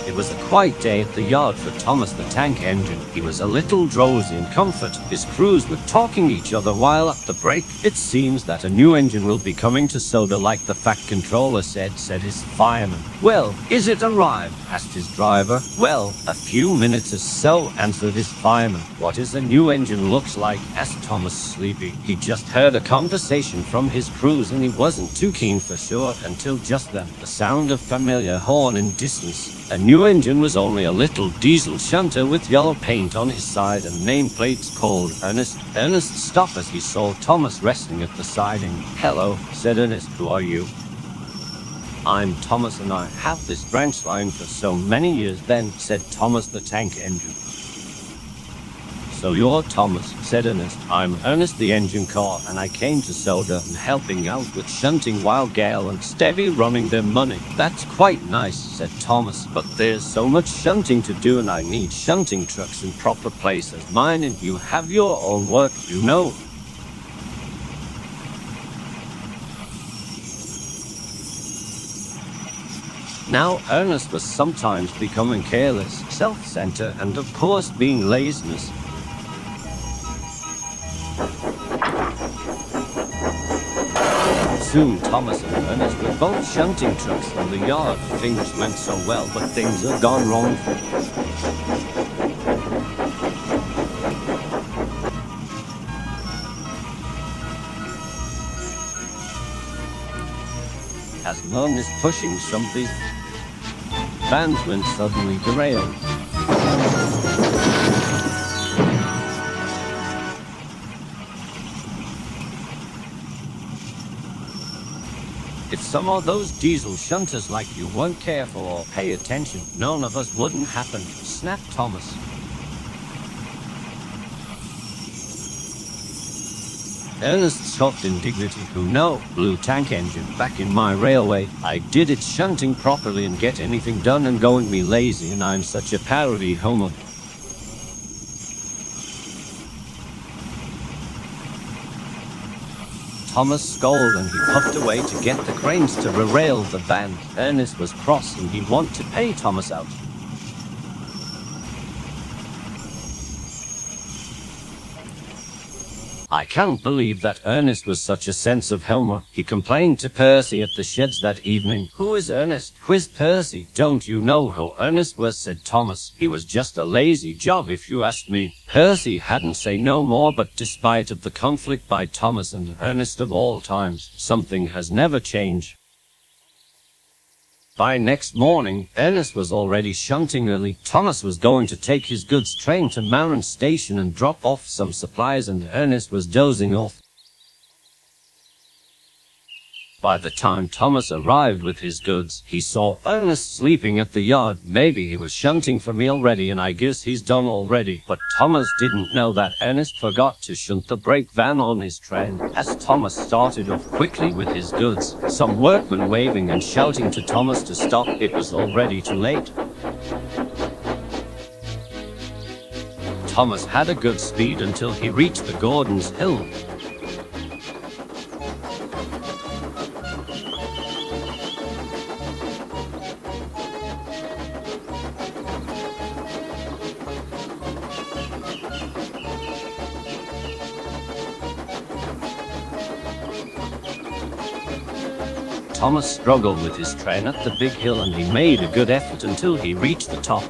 It was a quiet day at the yard for Thomas the Tank Engine. He was a little drowsy in comfort. His crews were talking each other while at the break. It seems that a new engine will be coming to Sodor, like the Fat Controller said his fireman. Well, is it arrived? Asked his driver. Well, a few minutes or so, answered his fireman. What is a new engine looks like? Asked Thomas sleepy. He just heard a conversation from his crews and he wasn't too keen for sure until just then. The sound of familiar horn in distance. A new engine was only a little diesel shunter with yellow paint on his side and nameplates called Ernest. Ernest stopped as he saw Thomas resting at the siding. Hello, said Ernest. Who are you? I'm Thomas and I have this branch line for so many years then, said Thomas the Tank Engine. So you're Thomas, said Ernest. I'm Ernest the engine car and I came to Sodor and helping out with shunting while Gale and Stevie running their money. That's quite nice, said Thomas, but there's so much shunting to do and I need shunting trucks in proper places. Mine and you have your own work, you know. Now Ernest was sometimes becoming careless, self-centered and of course being laziness. Soon Thomas and Ernest were both shunting trucks from the yard. Things went so well, but things had gone wrong. As Ernest pushing something, vans went suddenly derailed. If some of those diesel shunters like you weren't careful or pay attention, none of us wouldn't happen, snapped Thomas. Ernest scoffed indignity. Who no, blue tank engine, back in my railway, I did it shunting properly and get anything done and going me lazy and I'm such a parody homo. Thomas scolded and he puffed away to get the cranes to derail the van. Ernest was cross and he wanted to pay Thomas out. I can't believe that Ernest was such a sense of humor. He complained to Percy at the sheds that evening. Who is Ernest? Quizzed Percy. Don't you know who Ernest was? Said Thomas. He was just a lazy job if you asked me. Percy hadn't say no more, but despite of the conflict by Thomas and Ernest of all times, something has never changed. By next morning, Ernest was already shunting early. Thomas was going to take his goods train to Marin Station and drop off some supplies and Ernest was dozing off. By the time Thomas arrived with his goods, he saw Ernest sleeping at the yard. Maybe he was shunting for me already and I guess he's done already. But Thomas didn't know that Ernest forgot to shunt the brake van on his train. As Thomas started off quickly with his goods, some workmen waving and shouting to Thomas to stop. It was already too late. Thomas had a good speed until he reached the Gordon's Hill. Thomas struggled with his train at the big hill and he made a good effort until he reached the top.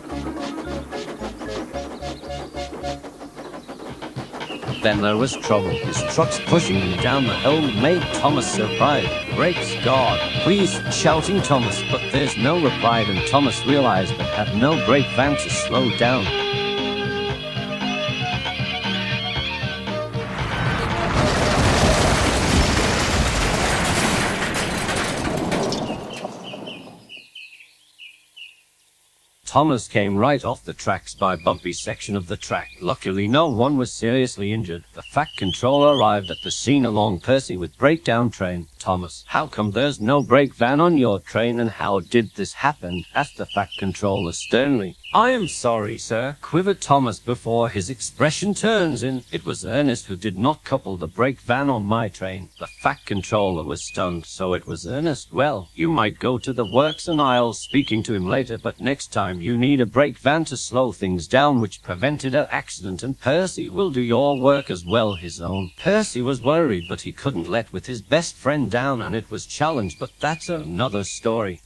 Then there was trouble. His trucks pushing him down the hill made Thomas surprised. Brakes, God, please, shouting Thomas, but there's no reply and Thomas realized that had no brake van to slow down. Thomas came right off the tracks by a bumpy section of the track. Luckily, no one was seriously injured. The Fact Controller arrived at the scene along Percy with breakdown train. Thomas, how come there's no brake van on your train, and how did this happen? Asked the Fact Controller sternly. I am sorry, sir, quivered Thomas before his expression turns in. It was Ernest who did not couple the brake van on my train. The Fact Controller was stunned. So it was Ernest. Well, you might go to the works and I'll speaking to him later, but next time you need a brake van to slow things down, which prevented an accident, and Percy will do your work as well his own. Percy was worried, but he couldn't let with his best friend down, and it was challenged, but that's another story.